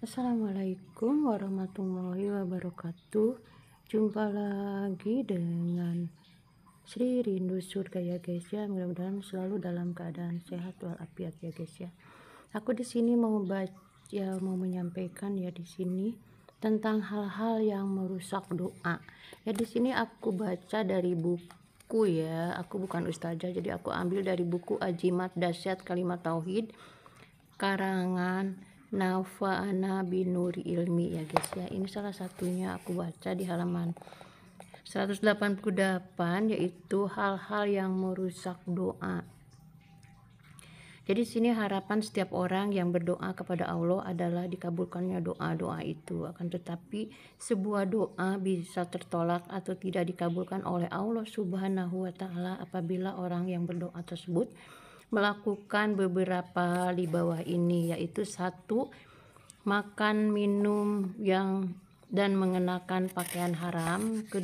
Assalamualaikum warahmatullahi wabarakatuh. Jumpa lagi dengan Sri Rindu Surga ya guys ya. Mudah-mudahan selalu dalam keadaan sehat walafiat ya guys ya. Aku di sini mau menyampaikan ya di sini tentang hal-hal yang merusak doa. Ya di sini aku baca dari buku ya. Aku bukan ustazah, jadi aku ambil dari buku Ajimat Dasyat Kalimat Tauhid karangan Nafa'ana Binuri Ilmi ya guys ya. Ini salah satunya aku baca di halaman 188, yaitu hal-hal yang merusak doa. Jadi sini harapan setiap orang yang berdoa kepada Allah adalah dikabulkannya doa-doa itu. Akan tetapi sebuah doa bisa tertolak atau tidak dikabulkan oleh Allah Subhanahu wa taala apabila orang yang berdoa tersebut melakukan beberapa di bawah ini, yaitu 1. Makan minum dan mengenakan pakaian haram. 2.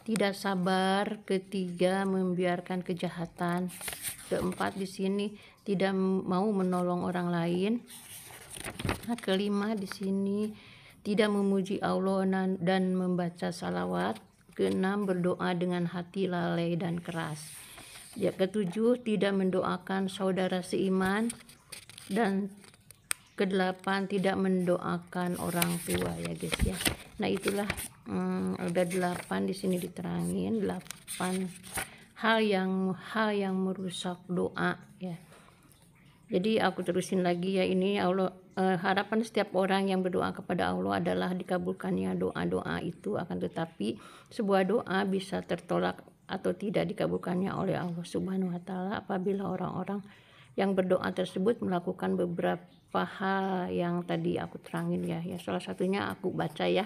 Tidak sabar. 3. Membiarkan kejahatan. 4. Di sini tidak mau menolong orang lain. 5. Di sini tidak memuji Allah dan membaca salawat. 6. Berdoa dengan hati lalai dan keras. Ya, 7. Tidak mendoakan saudara seiman. Dan 8. Tidak mendoakan orang tua ya guys ya. Nah itulah ada 8 di sini diterangin 8 hal yang merusak doa ya. Jadi aku terusin lagi ya. Ini Allah, harapan setiap orang yang berdoa kepada Allah adalah dikabulkannya doa-doa itu. Akan tetapi sebuah doa bisa tertolak atau tidak dikabulkannya oleh Allah Subhanahu wa taala apabila orang-orang yang berdoa tersebut melakukan beberapa hal yang tadi aku terangin ya. Salah satunya aku baca ya.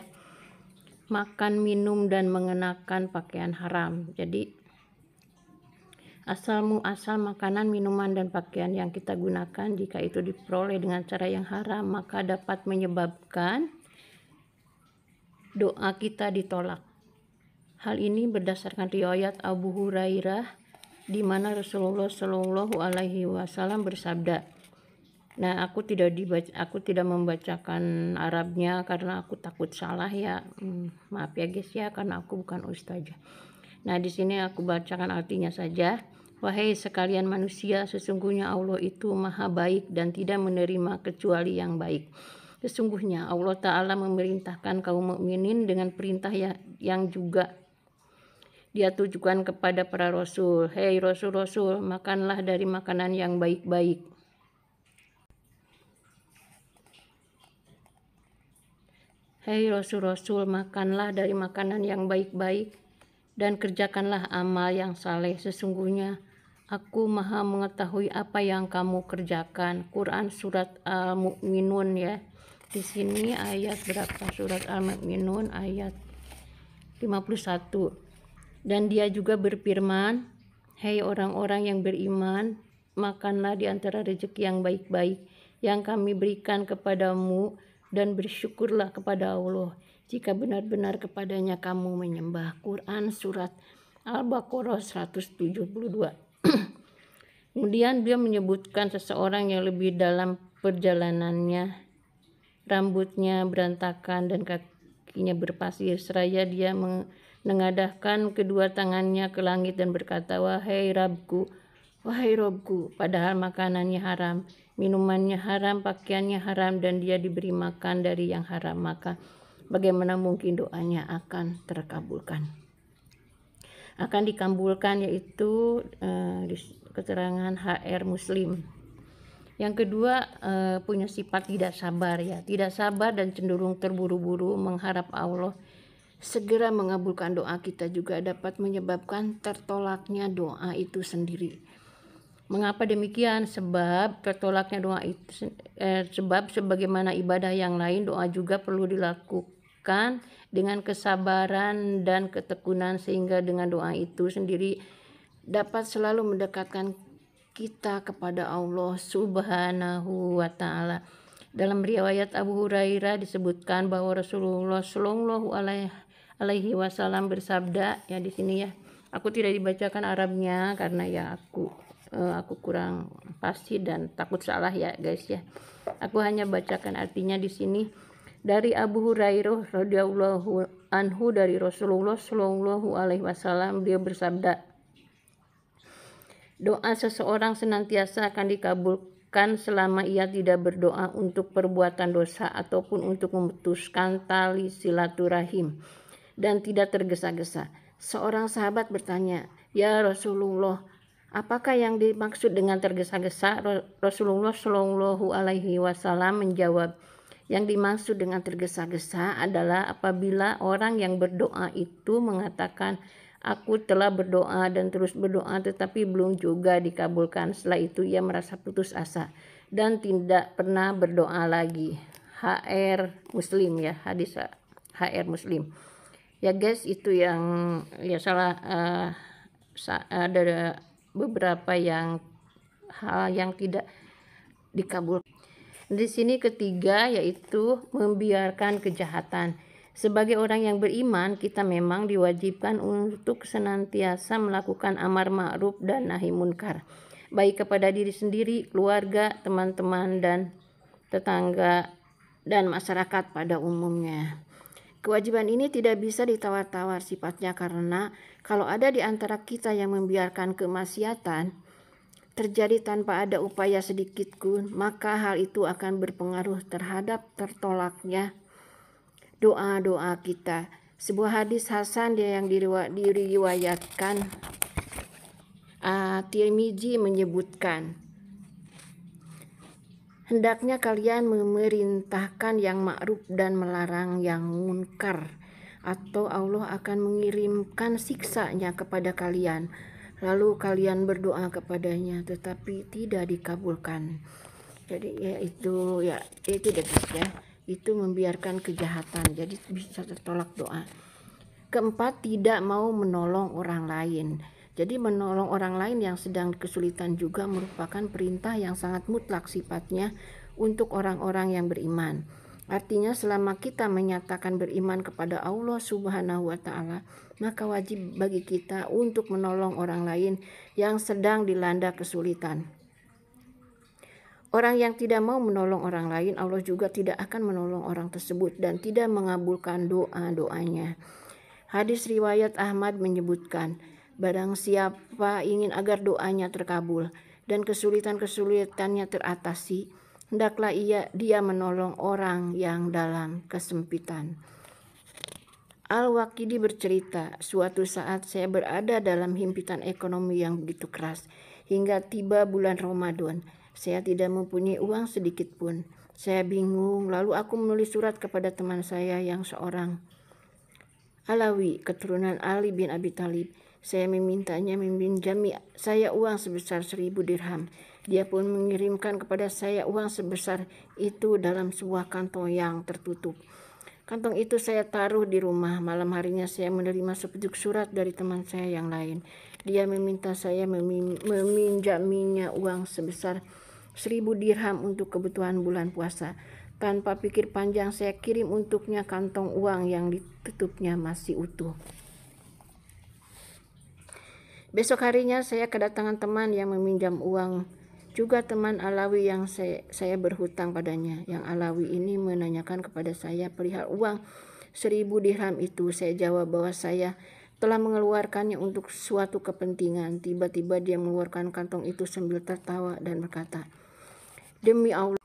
Makan, minum dan mengenakan pakaian haram. Jadi asal makanan, minuman dan pakaian yang kita gunakan jika itu diperoleh dengan cara yang haram, maka dapat menyebabkan doa kita ditolak. Hal ini berdasarkan riwayat Abu Hurairah di mana Rasulullah Shallallahu Alaihi Wasallam bersabda. Nah, aku tidak membacakan Arabnya karena aku takut salah ya. Maaf ya guys ya, karena aku bukan ustazah. Nah, di sini aku bacakan artinya saja. Wahai sekalian manusia, sesungguhnya Allah itu maha baik dan tidak menerima kecuali yang baik. Sesungguhnya Allah Ta'ala memerintahkan kaum mukminin dengan perintah yang juga Dia tujukan kepada para rasul. Hei rasul-rasul, makanlah dari makanan yang baik-baik. Hei rasul-rasul, makanlah dari makanan yang baik-baik dan kerjakanlah amal yang saleh. Sesungguhnya aku maha mengetahui apa yang kamu kerjakan. Quran surat Al-Mu'minun ya. Di sini ayat berapa? Surat Al-Mu'minun ayat 51. Dan dia juga berfirman, hei orang-orang yang beriman, makanlah di antara rezeki yang baik-baik yang kami berikan kepadamu dan bersyukurlah kepada Allah jika benar-benar kepadanya kamu menyembah. Quran surat Al-Baqarah 172. Kemudian dia menyebutkan seseorang yang lebih dalam perjalanannya, rambutnya berantakan dan kakinya berpasir, seraya dia menengadahkan kedua tangannya ke langit dan berkata, wahai Robku, padahal makanannya haram, minumannya haram, pakaiannya haram, dan dia diberi makan dari yang haram, maka bagaimana mungkin doanya akan terkabulkan? Akan dikabulkan, yaitu di keterangan HR Muslim. Yang kedua, punya sifat tidak sabar ya. Tidak sabar dan cenderung terburu-buru mengharap Allah segera mengabulkan doa kita juga dapat menyebabkan tertolaknya doa itu sendiri. Mengapa demikian? Sebab tertolaknya doa itu sebab sebagaimana ibadah yang lain, doa juga perlu dilakukan dengan kesabaran dan ketekunan, sehingga dengan doa itu sendiri dapat selalu mendekatkan kita kepada Allah Subhanahu wa taala. Dalam riwayat Abu Hurairah disebutkan bahwa Rasulullah Shallallahu Alaihi Wasallam bersabda ya. Di sini ya, aku tidak dibacakan Arabnya karena ya aku aku kurang pasti dan takut salah ya guys ya. Aku hanya bacakan artinya di sini. Dari Abu Hurairah radhiyallahu anhu dari Rasulullah Shallallahu alaihi wasallam, dia bersabda, doa seseorang senantiasa akan dikabulkan selama ia tidak berdoa untuk perbuatan dosa ataupun untuk memutuskan tali silaturahim dan tidak tergesa-gesa. Seorang sahabat bertanya, "Ya Rasulullah, apakah yang dimaksud dengan tergesa-gesa?" Rasulullah Shallallahu alaihi wasallam menjawab, yang dimaksud dengan tergesa-gesa adalah apabila orang yang berdoa itu mengatakan, "Aku telah berdoa dan terus berdoa tetapi belum juga dikabulkan." Setelah itu ia merasa putus asa dan tidak pernah berdoa lagi. HR Muslim ya, hadis HR Muslim. Ya guys, itu yang ya salah, ada beberapa hal yang tidak dikabulkan. Di sini ketiga yaitu membiarkan kejahatan. Sebagai orang yang beriman, kita memang diwajibkan untuk senantiasa melakukan amar ma'ruf dan nahi munkar, baik kepada diri sendiri, keluarga, teman-teman, dan tetangga, dan masyarakat pada umumnya. Kewajiban ini tidak bisa ditawar-tawar sifatnya, karena kalau ada di antara kita yang membiarkan kemaksiatan terjadi tanpa ada upaya sedikit pun, maka hal itu akan berpengaruh terhadap tertolaknya doa-doa kita. Sebuah hadis hasan yang diriwayatkan Tirmizi menyebutkan, hendaknya kalian memerintahkan yang ma'ruf dan melarang yang munkar, atau Allah akan mengirimkan siksanya kepada kalian. Lalu kalian berdoa kepadanya tetapi tidak dikabulkan. Jadi itu deh guys ya, itu membiarkan kejahatan, jadi bisa tertolak doa. Keempat, tidak mau menolong orang lain. Jadi menolong orang lain yang sedang kesulitan juga merupakan perintah yang sangat mutlak sifatnya untuk orang-orang yang beriman. Artinya selama kita menyatakan beriman kepada Allah Subhanahu wa ta'ala, maka wajib bagi kita untuk menolong orang lain yang sedang dilanda kesulitan. Orang yang tidak mau menolong orang lain, Allah juga tidak akan menolong orang tersebut dan tidak mengabulkan doa-doanya. Hadis riwayat Ahmad menyebutkan, barang siapa ingin agar doanya terkabul dan kesulitan-kesulitannya teratasi, hendaklah dia menolong orang yang dalam kesempitan. Al-Waqidi bercerita, suatu saat saya berada dalam himpitan ekonomi yang begitu keras. Hingga tiba bulan Ramadan, saya tidak mempunyai uang sedikit pun. Saya bingung, lalu aku menulis surat kepada teman saya yang seorang Alawi, keturunan Ali bin Abi Thalib. Saya memintanya meminjami saya uang sebesar 1000 dirham. Dia pun mengirimkan kepada saya uang sebesar itu dalam sebuah kantong yang tertutup. Kantong itu saya taruh di rumah. Malam harinya saya menerima sepucuk surat dari teman saya yang lain. Dia meminta saya meminjaminya uang sebesar 1000 dirham untuk kebutuhan bulan puasa. Tanpa pikir panjang saya kirim untuknya kantong uang yang ditutupnya masih utuh. Besok harinya saya kedatangan teman yang meminjam uang, juga teman Alawi yang saya berhutang padanya. Yang Alawi ini menanyakan kepada saya perihal uang 1000 dirham itu. Saya jawab bahwa saya telah mengeluarkannya untuk suatu kepentingan. Tiba-tiba dia mengeluarkan kantong itu sambil tertawa dan berkata, "Demi Allah."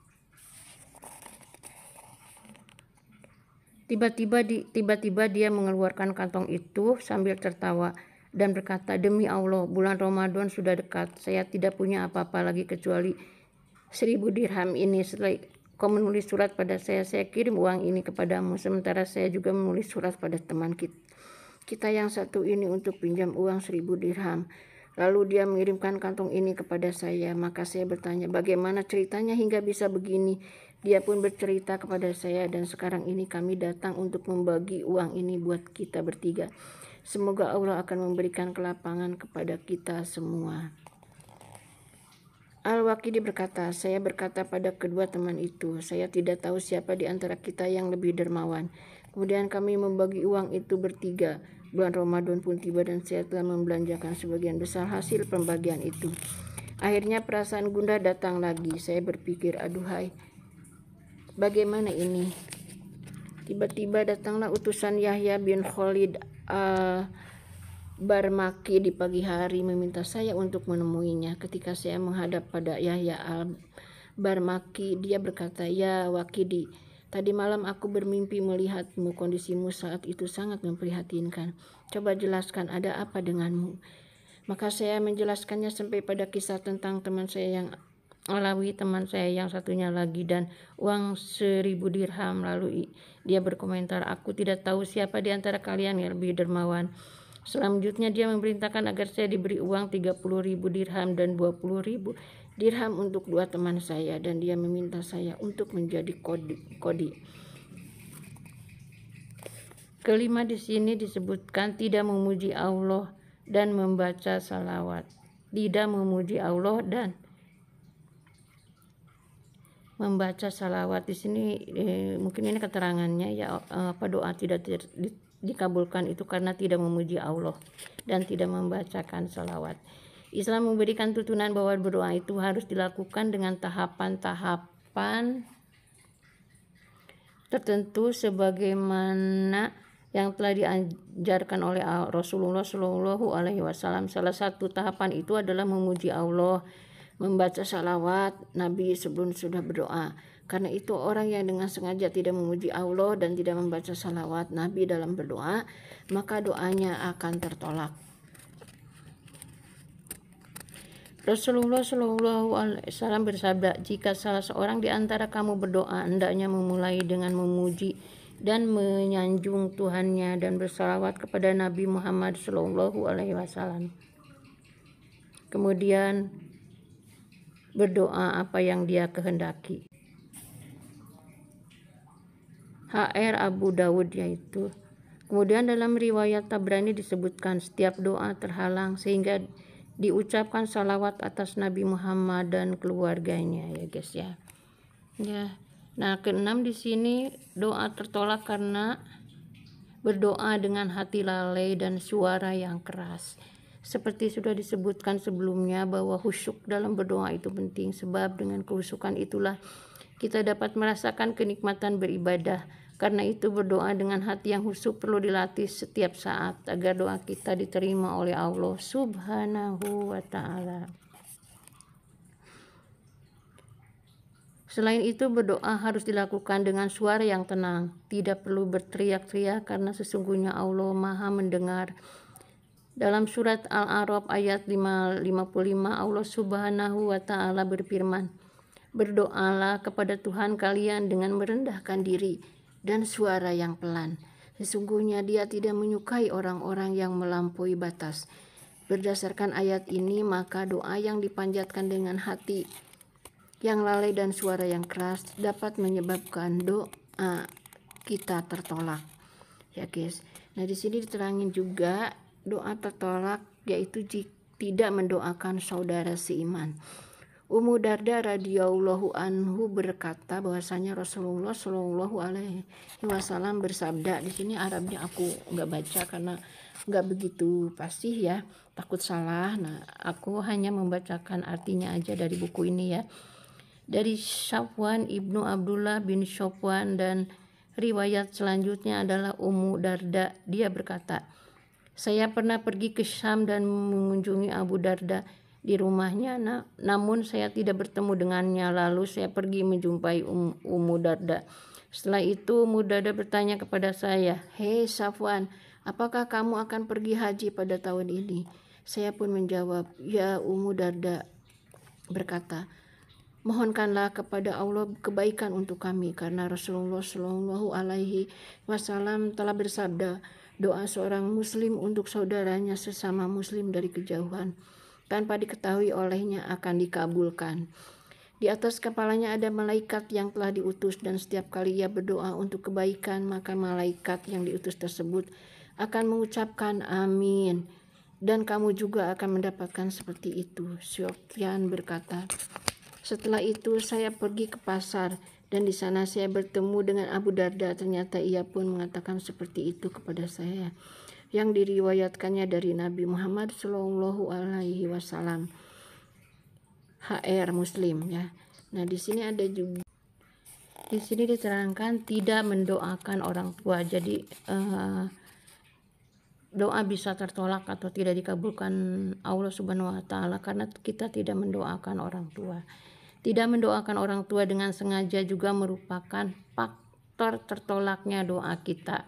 Tiba-tiba dia mengeluarkan kantong itu sambil tertawa dan berkata, "Demi Allah, bulan Ramadan sudah dekat. Saya tidak punya apa-apa lagi kecuali 1000 dirham ini. Setelah kau menulis surat pada saya kirim uang ini kepadamu. Sementara saya juga menulis surat pada teman kita yang satu ini untuk pinjam uang 1000 dirham. Lalu dia mengirimkan kantong ini kepada saya. Maka saya bertanya, bagaimana ceritanya hingga bisa begini? Dia pun bercerita kepada saya, dan sekarang ini kami datang untuk membagi uang ini buat kita bertiga. Semoga Allah akan memberikan kelapangan kepada kita semua." Al-Waqidi berkata, saya berkata pada kedua teman itu, saya tidak tahu siapa di antara kita yang lebih dermawan. Kemudian kami membagi uang itu bertiga. Bulan Ramadan pun tiba dan saya telah membelanjakan sebagian besar hasil pembagian itu. Akhirnya perasaan gundah datang lagi. Saya berpikir, aduhai, bagaimana ini? Tiba-tiba datanglah utusan Yahya bin Khalid Barmaki di pagi hari meminta saya untuk menemuinya. Ketika saya menghadap pada Yahya al-Barmaki, dia berkata, "Ya Wakidi, tadi malam aku bermimpi melihatmu. Kondisimu saat itu sangat memprihatinkan. Coba jelaskan ada apa denganmu." Maka saya menjelaskannya sampai pada kisah tentang teman saya yang Alawi, teman saya yang satunya lagi, dan uang 1000 dirham. Lalu dia berkomentar, "Aku tidak tahu siapa di antara kalian yang lebih dermawan." Selanjutnya dia memerintahkan agar saya diberi uang 30.000 dirham dan 20.000 dirham untuk 2 teman saya, dan dia meminta saya untuk menjadi kodi. Kelima di sini disebutkan tidak memuji Allah dan membaca salawat. Tidak memuji Allah dan membaca salawat di sini mungkin ini keterangannya ya, apa doa tidak dikabulkan itu karena tidak memuji Allah dan tidak membacakan salawat. Islam memberikan tuntunan bahwa berdoa itu harus dilakukan dengan tahapan-tahapan tertentu sebagaimana yang telah diajarkan oleh Rasulullah Shallallahu Alaihi Wasallam. Salah satu tahapan itu adalah memuji Allah, membaca salawat Nabi sebelum sudah berdoa. Karena itu orang yang dengan sengaja tidak memuji Allah dan tidak membaca salawat Nabi dalam berdoa, maka doanya akan tertolak. Rasulullah Shallallahu Alaihi Wasallam bersabda, "Jika salah seorang di antara kamu berdoa, hendaknya memulai dengan memuji dan menyanjung Tuhannya dan bersalawat kepada Nabi Muhammad Shallallahu Alaihi Wasallam. Kemudian berdoa apa yang dia kehendaki." HR Abu Dawud yaitu. Kemudian dalam riwayat Tabrani disebutkan setiap doa terhalang sehingga diucapkan salawat atas Nabi Muhammad dan keluarganya ya guys ya. Ya. Nah, keenam di sini doa tertolak karena berdoa dengan hati lalai dan suara yang keras. Seperti sudah disebutkan sebelumnya bahwa khusyuk dalam berdoa itu penting, sebab dengan kehusukan itulah kita dapat merasakan kenikmatan beribadah. Karena itu berdoa dengan hati yang khusyuk perlu dilatih setiap saat agar doa kita diterima oleh Allah Subhanahu wa Ta'ala. Selain itu berdoa harus dilakukan dengan suara yang tenang, tidak perlu berteriak-teriak karena sesungguhnya Allah Maha mendengar. Dalam surat Al-A'raf ayat 55 Allah Subhanahu wa Ta'ala berfirman, "Berdoalah kepada Tuhan kalian dengan merendahkan diri dan suara yang pelan. Sesungguhnya Dia tidak menyukai orang-orang yang melampaui batas." Berdasarkan ayat ini, maka doa yang dipanjatkan dengan hati yang lalai dan suara yang keras dapat menyebabkan doa kita tertolak. Ya guys. Nah, di sini diterangin juga doa tertolak yaitu tidak mendoakan saudara seiman. Ummu Darda radhiyallahu anhu berkata bahwasanya Rasulullah Shallallahu Alaihi Wasallam bersabda, di sini Arabnya aku nggak baca karena nggak begitu pasti ya, takut salah. Nah, aku hanya membacakan artinya aja dari buku ini ya. Dari Syafwan ibnu Abdullah bin Syafwan, dan riwayat selanjutnya adalah Ummu Darda. Dia berkata, "Saya pernah pergi ke Syam dan mengunjungi Abu Darda di rumahnya, namun saya tidak bertemu dengannya. Lalu saya pergi menjumpai Ummu Darda. Setelah itu Ummu Darda bertanya kepada saya, 'Hei Safwan, apakah kamu akan pergi haji pada tahun ini?' Saya pun menjawab, 'Ya.' Ummu Darda berkata, 'Mohonkanlah kepada Allah kebaikan untuk kami, karena Rasulullah Shallallahu Alaihi Wasallam telah bersabda, doa seorang muslim untuk saudaranya sesama muslim dari kejauhan tanpa diketahui olehnya akan dikabulkan. Di atas kepalanya ada malaikat yang telah diutus, dan setiap kali ia berdoa untuk kebaikan, maka malaikat yang diutus tersebut akan mengucapkan amin, dan kamu juga akan mendapatkan seperti itu." Sufyan berkata, "Setelah itu saya pergi ke pasar dan di sana saya bertemu dengan Abu Darda. Ternyata ia pun mengatakan seperti itu kepada saya, yang diriwayatkannya dari Nabi Muhammad Shallallahu Alaihi Wasallam." HR Muslim ya. Nah, di sini ada juga, di sini diterangkan tidak mendoakan orang tua. Jadi doa bisa tertolak atau tidak dikabulkan Allah Subhanahu wa taala karena kita tidak mendoakan orang tua. Tidak mendoakan orang tua dengan sengaja juga merupakan faktor tertolaknya doa kita.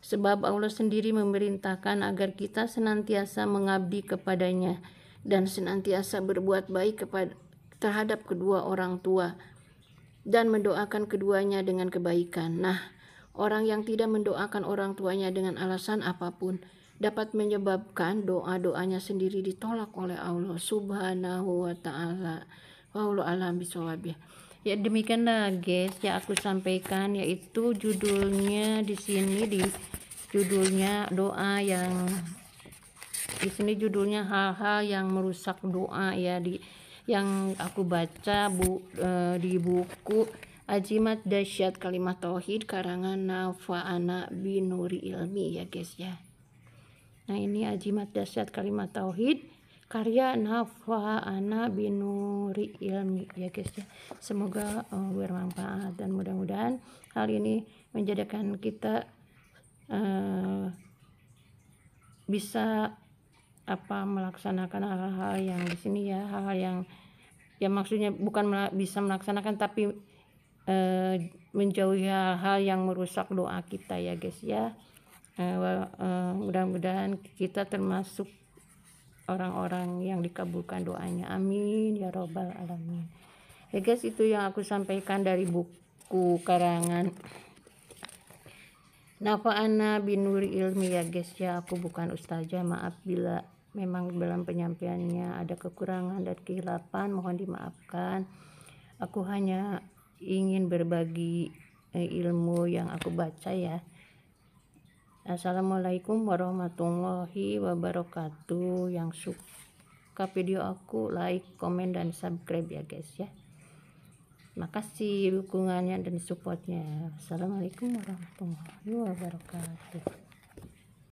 Sebab Allah sendiri memerintahkan agar kita senantiasa mengabdi kepadanya dan senantiasa berbuat baik terhadap kedua orang tua dan mendoakan keduanya dengan kebaikan. Nah, orang yang tidak mendoakan orang tuanya dengan alasan apapun dapat menyebabkan doa-doanya sendiri ditolak oleh Allah Subhanahu wa taala. Wallahu a'lam bishawab. Ya, demikianlah guys yang aku sampaikan, yaitu judulnya di sini, di judulnya doa yang di sini judulnya hal-hal yang merusak doa ya, yang aku baca di buku Azimat Dahsyat Kalimat Tauhid karangan Nafa'ana Binuri Ilmi ya guys ya. Nah, ini Azimat Dahsyat Kalimat Tauhid karya Nafa'ana Binuri Ilmi ya guys ya. Semoga bermanfaat dan mudah-mudahan hal ini menjadikan kita bisa melaksanakan hal-hal yang di sini ya, hal-hal yang ya maksudnya bukan bisa melaksanakan tapi menjauhi hal-hal yang merusak doa kita ya guys ya. Mudah-mudahan kita termasuk orang-orang yang dikabulkan doanya, amin ya robbal alamin ya guys. Itu yang aku sampaikan dari buku karangan Nafa'ana Binuri Ilmi ya guys ya. Aku bukan ustazah, maaf bila memang dalam penyampaiannya ada kekurangan dan kehilapan, mohon dimaafkan. Aku hanya ingin berbagi ilmu yang aku baca ya. Assalamualaikum warahmatullahi wabarakatuh. Yang suka video aku like, komen, dan subscribe ya guys ya. Makasih dukungannya dan supportnya. Assalamualaikum warahmatullahi wabarakatuh.